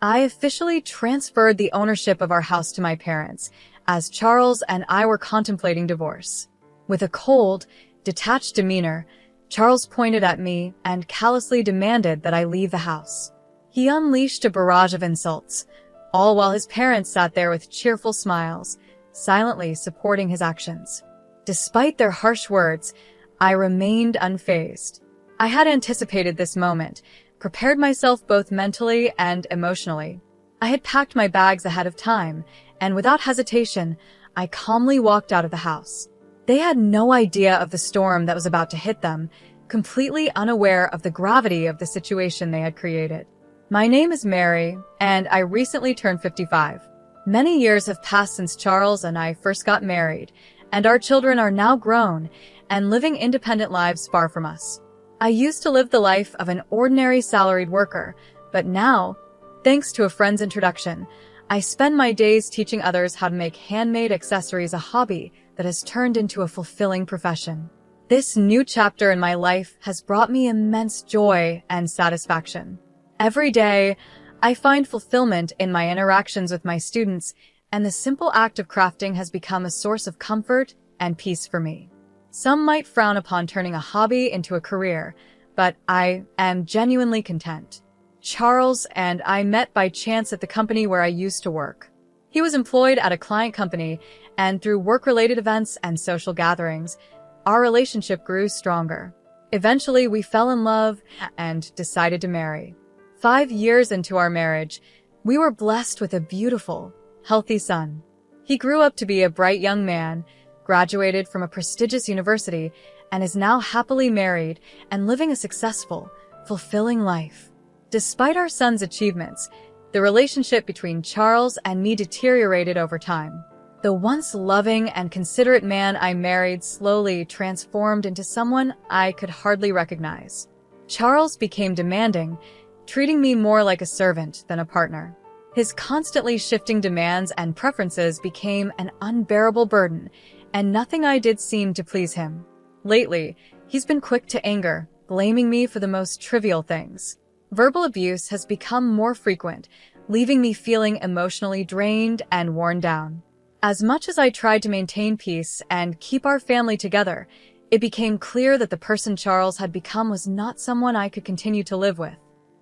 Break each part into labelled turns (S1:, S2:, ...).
S1: I officially transferred the ownership of our house to my parents, as Charles and I were contemplating divorce. With a cold, detached demeanor, Charles pointed at me and callously demanded that I leave the house. He unleashed a barrage of insults, all while his parents sat there with cheerful smiles, silently supporting his actions. Despite their harsh words, I remained unfazed. I had anticipated this moment, prepared myself both mentally and emotionally. I had packed my bags ahead of time, and without hesitation, I calmly walked out of the house. They had no idea of the storm that was about to hit them, completely unaware of the gravity of the situation they had created. My name is Mary, and I recently turned 55. Many years have passed since Charles and I first got married, and our children are now grown and living independent lives far from us. I used to live the life of an ordinary salaried worker, but now, thanks to a friend's introduction, I spend my days teaching others how to make handmade accessories a hobby that has turned into a fulfilling profession. This new chapter in my life has brought me immense joy and satisfaction. Every day, I find fulfillment in my interactions with my students, and the simple act of crafting has become a source of comfort and peace for me. Some might frown upon turning a hobby into a career, but I am genuinely content. Charles and I met by chance at the company where I used to work. He was employed at a client company, and through work-related events and social gatherings, our relationship grew stronger. Eventually, we fell in love and decided to marry. 5 years into our marriage, we were blessed with a beautiful, healthy son. He grew up to be a bright young man, graduated from a prestigious university, and is now happily married and living a successful, fulfilling life. Despite our son's achievements, the relationship between Charles and me deteriorated over time. The once loving and considerate man I married slowly transformed into someone I could hardly recognize. Charles became demanding, treating me more like a servant than a partner. His constantly shifting demands and preferences became an unbearable burden, and nothing I did seemed to please him. Lately, he's been quick to anger, blaming me for the most trivial things. Verbal abuse has become more frequent, leaving me feeling emotionally drained and worn down. As much as I tried to maintain peace and keep our family together, it became clear that the person Charles had become was not someone I could continue to live with.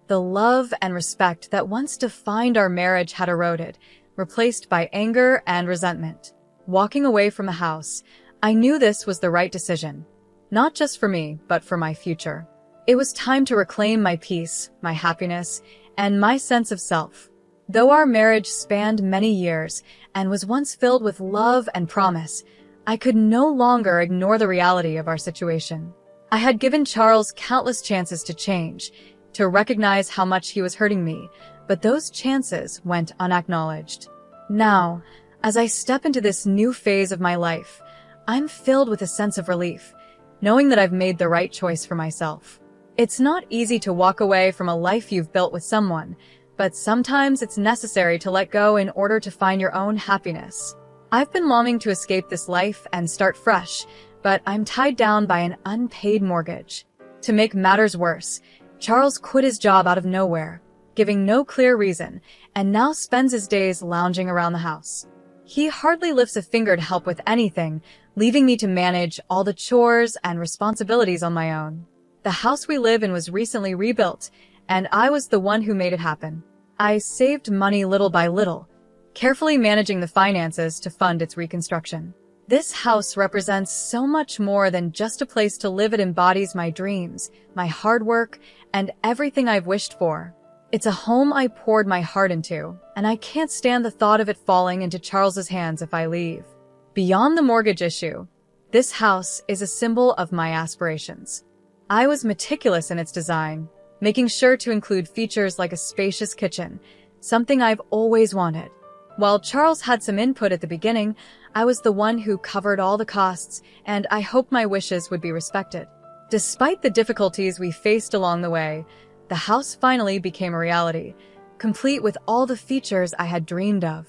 S1: The love and respect that once defined our marriage had eroded, replaced by anger and resentment. Walking away from the house, I knew this was the right decision, not just for me, but for my future. It was time to reclaim my peace, my happiness, and my sense of self. Though our marriage spanned many years and was once filled with love and promise, I could no longer ignore the reality of our situation. I had given Charles countless chances to change, to recognize how much he was hurting me, but those chances went unacknowledged. Now, as I step into this new phase of my life, I'm filled with a sense of relief, knowing that I've made the right choice for myself. It's not easy to walk away from a life you've built with someone, but sometimes it's necessary to let go in order to find your own happiness. I've been longing to escape this life and start fresh, but I'm tied down by an unpaid mortgage. To make matters worse, Charles quit his job out of nowhere, giving no clear reason, and now spends his days lounging around the house. He hardly lifts a finger to help with anything, leaving me to manage all the chores and responsibilities on my own. The house we live in was recently rebuilt, and I was the one who made it happen. I saved money little by little, carefully managing the finances to fund its reconstruction. This house represents so much more than just a place to live. It embodies my dreams, my hard work, and everything I've wished for. It's a home I poured my heart into, and I can't stand the thought of it falling into Charles's hands if I leave. Beyond the mortgage issue, this house is a symbol of my aspirations. I was meticulous in its design, making sure to include features like a spacious kitchen, something I've always wanted. While Charles had some input at the beginning, I was the one who covered all the costs, and I hoped my wishes would be respected. Despite the difficulties we faced along the way, the house finally became a reality, complete with all the features I had dreamed of.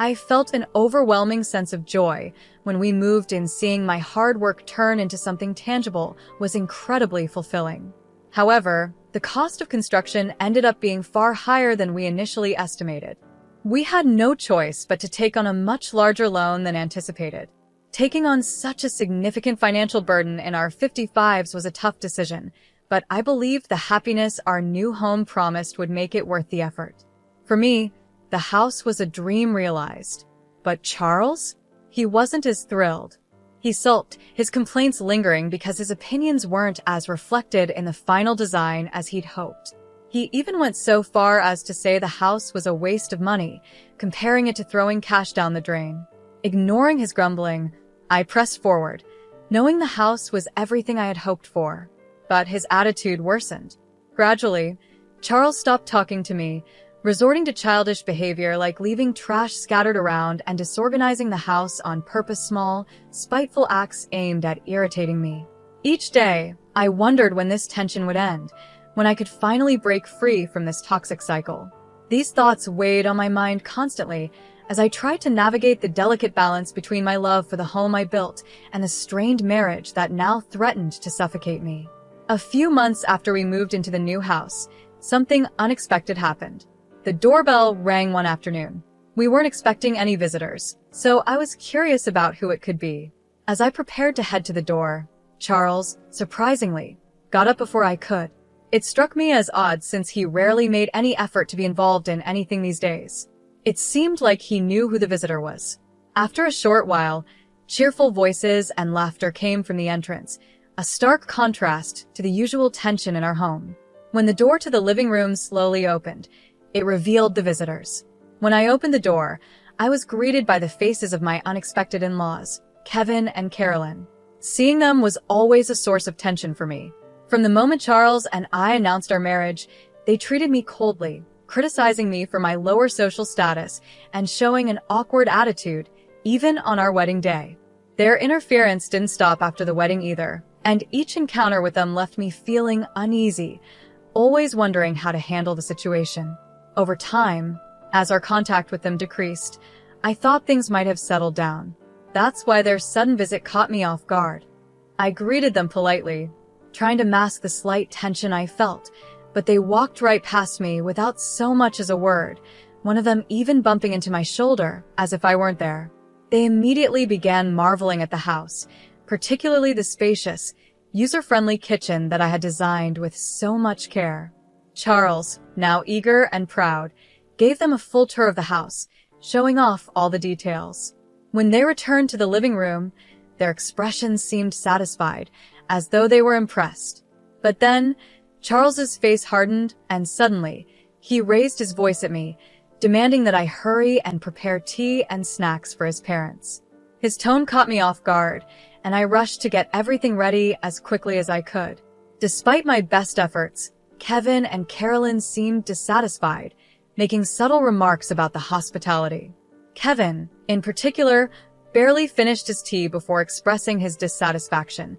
S1: I felt an overwhelming sense of joy when we moved in. Seeing my hard work turn into something tangible was incredibly fulfilling. However, the cost of construction ended up being far higher than we initially estimated. We had no choice but to take on a much larger loan than anticipated. Taking on such a significant financial burden in our 55s was a tough decision, but I believed the happiness our new home promised would make it worth the effort. For me, the house was a dream realized. But Charles? He wasn't as thrilled. He sulked, his complaints lingering because his opinions weren't as reflected in the final design as he'd hoped. He even went so far as to say the house was a waste of money, comparing it to throwing cash down the drain. Ignoring his grumbling, I pressed forward, knowing the house was everything I had hoped for. But his attitude worsened. Gradually, Charles stopped talking to me, resorting to childish behavior like leaving trash scattered around and disorganizing the house on purpose, small, spiteful acts aimed at irritating me. Each day, I wondered when this tension would end, when I could finally break free from this toxic cycle. These thoughts weighed on my mind constantly as I tried to navigate the delicate balance between my love for the home I built and the strained marriage that now threatened to suffocate me. A few months after we moved into the new house, something unexpected happened. The doorbell rang one afternoon. We weren't expecting any visitors, so I was curious about who it could be. As I prepared to head to the door, Charles, surprisingly, got up before I could. It struck me as odd since he rarely made any effort to be involved in anything these days. It seemed like he knew who the visitor was. After a short while, cheerful voices and laughter came from the entrance, a stark contrast to the usual tension in our home. When the door to the living room slowly opened, it revealed the visitors. When I opened the door, I was greeted by the faces of my unexpected in-laws, Kevin and Carolyn. Seeing them was always a source of tension for me. From the moment Charles and I announced our marriage, they treated me coldly, criticizing me for my lower social status and showing an awkward attitude, even on our wedding day. Their interference didn't stop after the wedding either, and each encounter with them left me feeling uneasy, always wondering how to handle the situation. Over time, as our contact with them decreased, I thought things might have settled down. That's why their sudden visit caught me off guard. I greeted them politely, trying to mask the slight tension I felt, but they walked right past me without so much as a word, one of them even bumping into my shoulder as if I weren't there. They immediately began marveling at the house, particularly the spacious, user-friendly kitchen that I had designed with so much care. Charles, now eager and proud, gave them a full tour of the house, showing off all the details. When they returned to the living room, their expressions seemed satisfied, as though they were impressed. But then, Charles's face hardened, and suddenly, he raised his voice at me, demanding that I hurry and prepare tea and snacks for his parents. His tone caught me off guard, and I rushed to get everything ready as quickly as I could. Despite my best efforts, Kevin and Carolyn seemed dissatisfied, making subtle remarks about the hospitality. Kevin, in particular, barely finished his tea before expressing his dissatisfaction,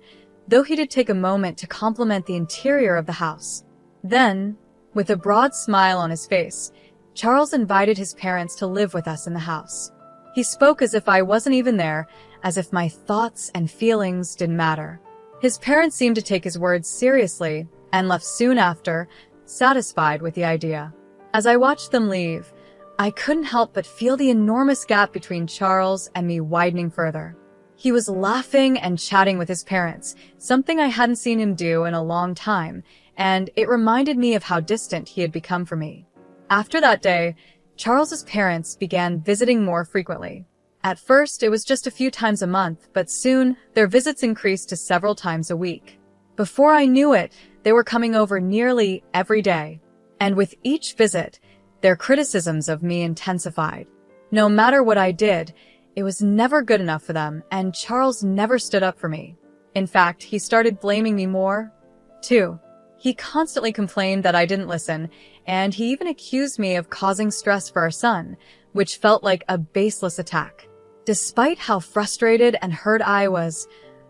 S1: though he did take a moment to compliment the interior of the house. Then, with a broad smile on his face, Charles invited his parents to live with us in the house. He spoke as if I wasn't even there, as if my thoughts and feelings didn't matter. His parents seemed to take his words seriously and left soon after, satisfied with the idea. As I watched them leave, I couldn't help but feel the enormous gap between Charles and me widening further. He was laughing and chatting with his parents, something I hadn't seen him do in a long time, and it reminded me of how distant he had become from me. After that day, Charles's parents began visiting more frequently. At first, it was just a few times a month, but soon their visits increased to several times a week. Before I knew it, they were coming over nearly every day. And with each visit, their criticisms of me intensified. No matter what I did, it was never good enough for them, and Charles never stood up for me. In fact, he started blaming me more, too. He constantly complained that I didn't listen, and he even accused me of causing stress for our son, which felt like a baseless attack. Despite how frustrated and hurt I was,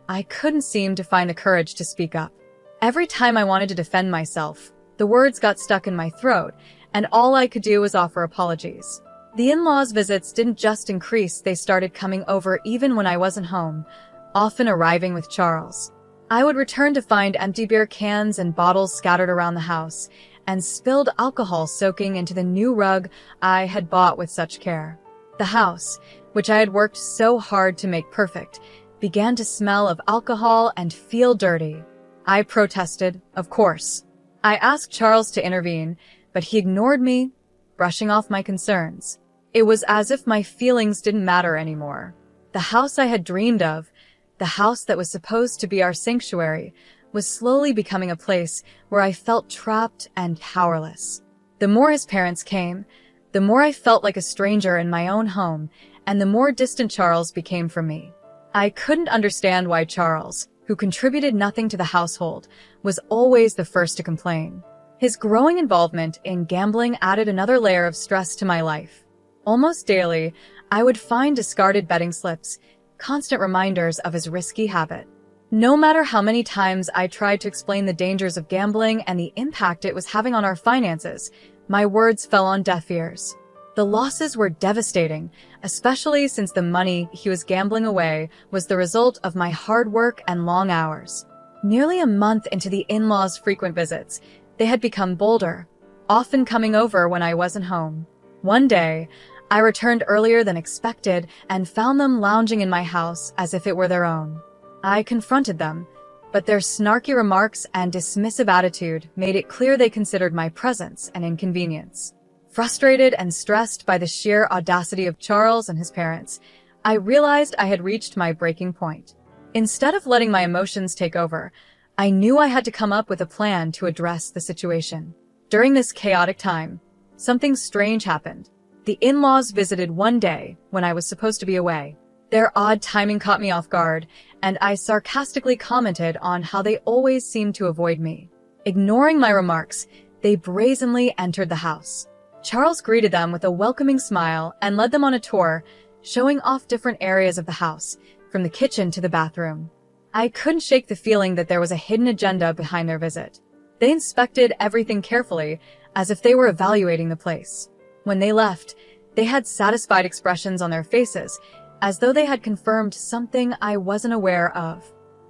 S1: I couldn't seem to find the courage to speak up. Every time I wanted to defend myself, the words got stuck in my throat, and all I could do was offer apologies. The in-laws' visits didn't just increase, they started coming over even when I wasn't home, often arriving with Charles. I would return to find empty beer cans and bottles scattered around the house, and spilled alcohol soaking into the new rug I had bought with such care. The house, which I had worked so hard to make perfect, began to smell of alcohol and feel dirty. I protested, of course. I asked Charles to intervene, but he ignored me, brushing off my concerns. It was as if my feelings didn't matter anymore. The house I had dreamed of, the house that was supposed to be our sanctuary, was slowly becoming a place where I felt trapped and powerless. The more his parents came, the more I felt like a stranger in my own home, and the more distant Charles became from me. I couldn't understand why Charles, who contributed nothing to the household, was always the first to complain. His growing involvement in gambling added another layer of stress to my life. Almost daily, I would find discarded betting slips, constant reminders of his risky habit. No matter how many times I tried to explain the dangers of gambling and the impact it was having on our finances, my words fell on deaf ears. The losses were devastating, especially since the money he was gambling away was the result of my hard work and long hours. Nearly a month into the in-laws' frequent visits, they had become bolder, often coming over when I wasn't home. One day, I returned earlier than expected and found them lounging in my house as if it were their own. I confronted them, but their snarky remarks and dismissive attitude made it clear they considered my presence an inconvenience. Frustrated and stressed by the sheer audacity of Charles and his parents, I realized I had reached my breaking point. Instead of letting my emotions take over, I knew I had to come up with a plan to address the situation. During this chaotic time, something strange happened. The in-laws visited one day when I was supposed to be away. Their odd timing caught me off guard, and I sarcastically commented on how they always seemed to avoid me. Ignoring my remarks, they brazenly entered the house. Charles greeted them with a welcoming smile and led them on a tour, showing off different areas of the house, from the kitchen to the bathroom. I couldn't shake the feeling that there was a hidden agenda behind their visit. They inspected everything carefully, as if they were evaluating the place. When they left, they had satisfied expressions on their faces, as though they had confirmed something I wasn't aware of.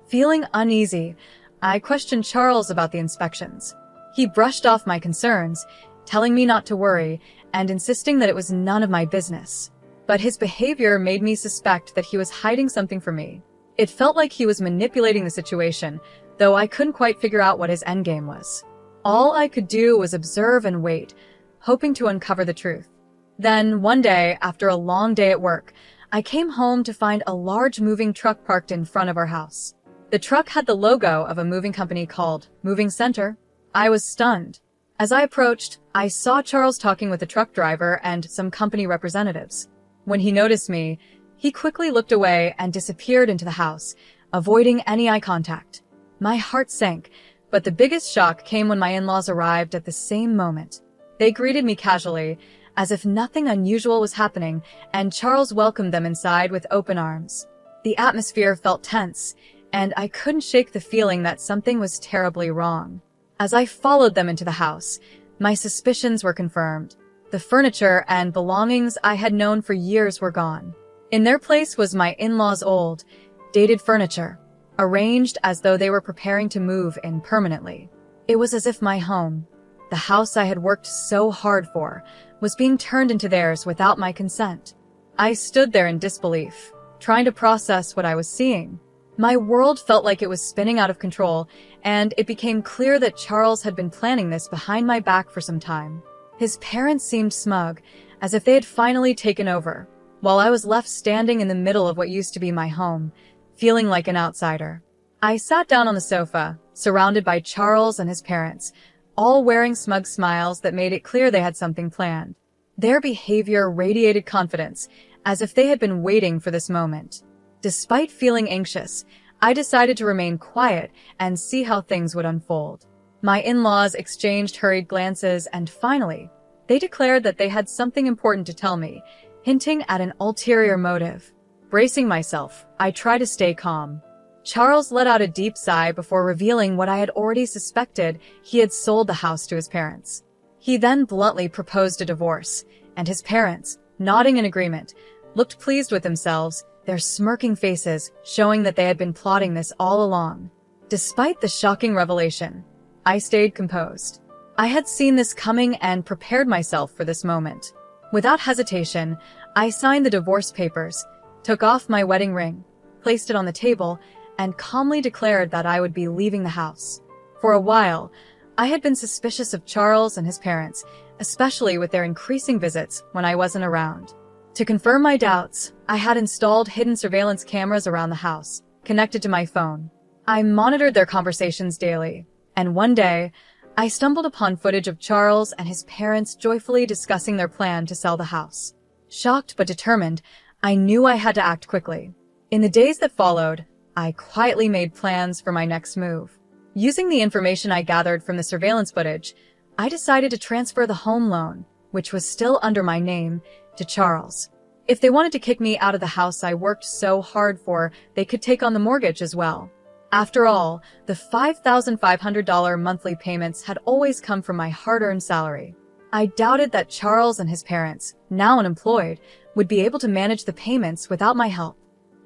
S1: Feeling uneasy, I questioned Charles about the inspections. He brushed off my concerns, telling me not to worry and insisting that it was none of my business. But his behavior made me suspect that he was hiding something from me. It felt like he was manipulating the situation, though I couldn't quite figure out what his endgame was. All I could do was observe and wait, hoping to uncover the truth. Then, one day, after a long day at work, I came home to find a large moving truck parked in front of our house. The truck had the logo of a moving company called Moving Center. I was stunned. As I approached, I saw Charles talking with the truck driver and some company representatives. When he noticed me, he quickly looked away and disappeared into the house, avoiding any eye contact. My heart sank, but the biggest shock came when my in-laws arrived at the same moment. They greeted me casually, as if nothing unusual was happening, and Charles welcomed them inside with open arms. The atmosphere felt tense, and I couldn't shake the feeling that something was terribly wrong. As I followed them into the house, my suspicions were confirmed. The furniture and belongings I had known for years were gone. In their place was my in-laws' old, dated furniture, arranged as though they were preparing to move in permanently. It was as if my home, the house I had worked so hard for, was being turned into theirs without my consent. I stood there in disbelief, trying to process what I was seeing. My world felt like it was spinning out of control, and it became clear that Charles had been planning this behind my back for some time. His parents seemed smug, as if they had finally taken over, while I was left standing in the middle of what used to be my home, feeling like an outsider. I sat down on the sofa, surrounded by Charles and his parents, all wearing smug smiles that made it clear they had something planned. Their behavior radiated confidence, as if they had been waiting for this moment. Despite feeling anxious, I decided to remain quiet and see how things would unfold. My in-laws exchanged hurried glances, and finally, they declared that they had something important to tell me, hinting at an ulterior motive. Bracing myself, I tried to stay calm. Charles let out a deep sigh before revealing what I had already suspected: he had sold the house to his parents. He then bluntly proposed a divorce, and his parents, nodding in agreement, looked pleased with themselves, their smirking faces showing that they had been plotting this all along. Despite the shocking revelation, I stayed composed. I had seen this coming and prepared myself for this moment. Without hesitation, I signed the divorce papers, took off my wedding ring, placed it on the table, and calmly declared that I would be leaving the house. For a while, I had been suspicious of Charles and his parents, especially with their increasing visits when I wasn't around. To confirm my doubts, I had installed hidden surveillance cameras around the house, connected to my phone. I monitored their conversations daily, and one day, I stumbled upon footage of Charles and his parents joyfully discussing their plan to sell the house. Shocked but determined, I knew I had to act quickly. In the days that followed, I quietly made plans for my next move. Using the information I gathered from the surveillance footage, I decided to transfer the home loan, which was still under my name, to Charles. If they wanted to kick me out of the house I worked so hard for, they could take on the mortgage as well. After all, the $5,500 monthly payments had always come from my hard-earned salary. I doubted that Charles and his parents, now unemployed, would be able to manage the payments without my help.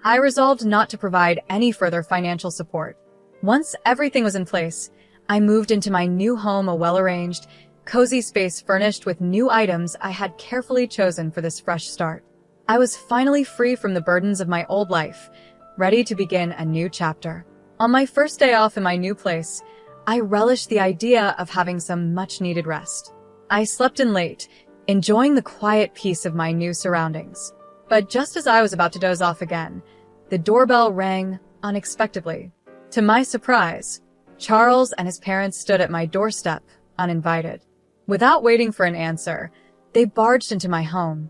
S1: I resolved not to provide any further financial support. Once everything was in place, I moved into my new home, a well-arranged, cozy space furnished with new items I had carefully chosen for this fresh start. I was finally free from the burdens of my old life, ready to begin a new chapter. On my first day off in my new place, I relished the idea of having some much-needed rest. I slept in late, enjoying the quiet peace of my new surroundings. But just as I was about to doze off again, the doorbell rang unexpectedly. To my surprise, Charles and his parents stood at my doorstep, uninvited. Without waiting for an answer, they barged into my home,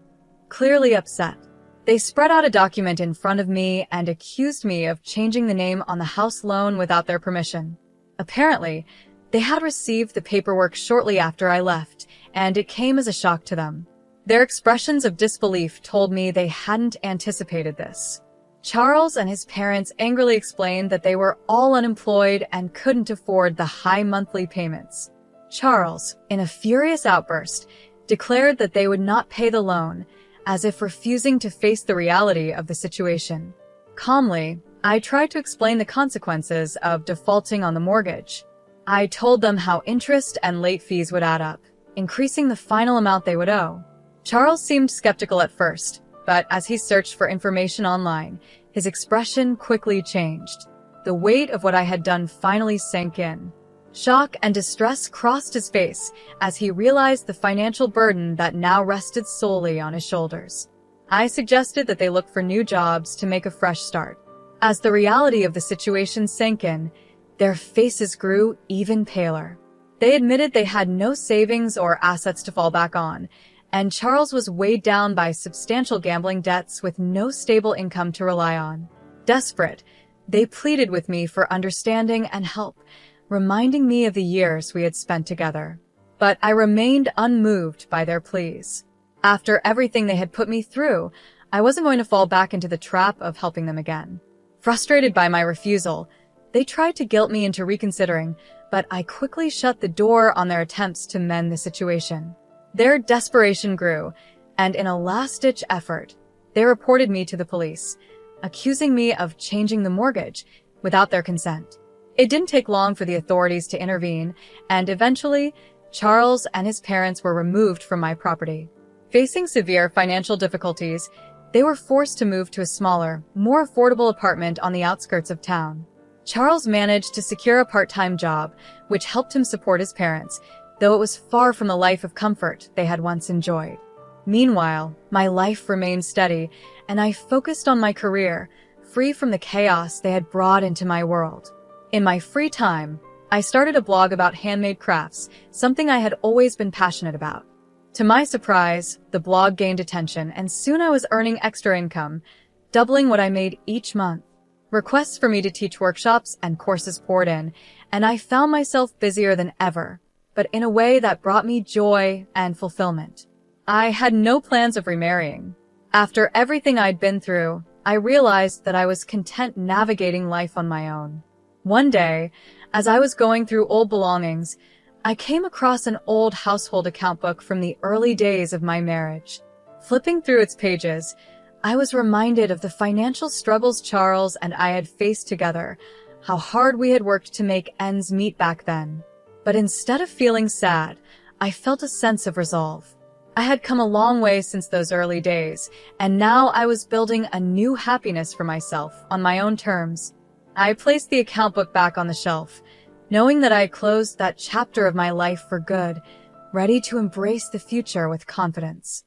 S1: clearly upset. They spread out a document in front of me and accused me of changing the name on the house loan without their permission. Apparently, they had received the paperwork shortly after I left, and it came as a shock to them. Their expressions of disbelief told me they hadn't anticipated this. Charles and his parents angrily explained that they were all unemployed and couldn't afford the high monthly payments. Charles, in a furious outburst, declared that they would not pay the loan, as if refusing to face the reality of the situation. Calmly, I tried to explain the consequences of defaulting on the mortgage. I told them how interest and late fees would add up, increasing the final amount they would owe. Charles seemed skeptical at first, but as he searched for information online, his expression quickly changed. The weight of what I had done finally sank in. Shock and distress crossed his face as he realized the financial burden that now rested solely on his shoulders. I suggested that they look for new jobs to make a fresh start. As the reality of the situation sank in, their faces grew even paler. They admitted they had no savings or assets to fall back on, and Charles was weighed down by substantial gambling debts with no stable income to rely on. Desperate, they pleaded with me for understanding and help, reminding me of the years we had spent together. But I remained unmoved by their pleas. After everything they had put me through, I wasn't going to fall back into the trap of helping them again. Frustrated by my refusal, they tried to guilt me into reconsidering, but I quickly shut the door on their attempts to mend the situation. Their desperation grew, and in a last-ditch effort, they reported me to the police, accusing me of changing the mortgage without their consent. It didn't take long for the authorities to intervene, and eventually, Charles and his parents were removed from my property. Facing severe financial difficulties, they were forced to move to a smaller, more affordable apartment on the outskirts of town. Charles managed to secure a part-time job, which helped him support his parents, though it was far from the life of comfort they had once enjoyed. Meanwhile, my life remained steady, and I focused on my career, free from the chaos they had brought into my world. In my free time, I started a blog about handmade crafts, something I had always been passionate about. To my surprise, the blog gained attention, and soon I was earning extra income, doubling what I made each month. Requests for me to teach workshops and courses poured in, and I found myself busier than ever, but in a way that brought me joy and fulfillment. I had no plans of remarrying. After everything I'd been through, I realized that I was content navigating life on my own. One day, as I was going through old belongings, I came across an old household account book from the early days of my marriage. Flipping through its pages, I was reminded of the financial struggles Charles and I had faced together, how hard we had worked to make ends meet back then. But instead of feeling sad, I felt a sense of resolve. I had come a long way since those early days, and now I was building a new happiness for myself on my own terms. I placed the account book back on the shelf, knowing that I closed that chapter of my life for good, ready to embrace the future with confidence.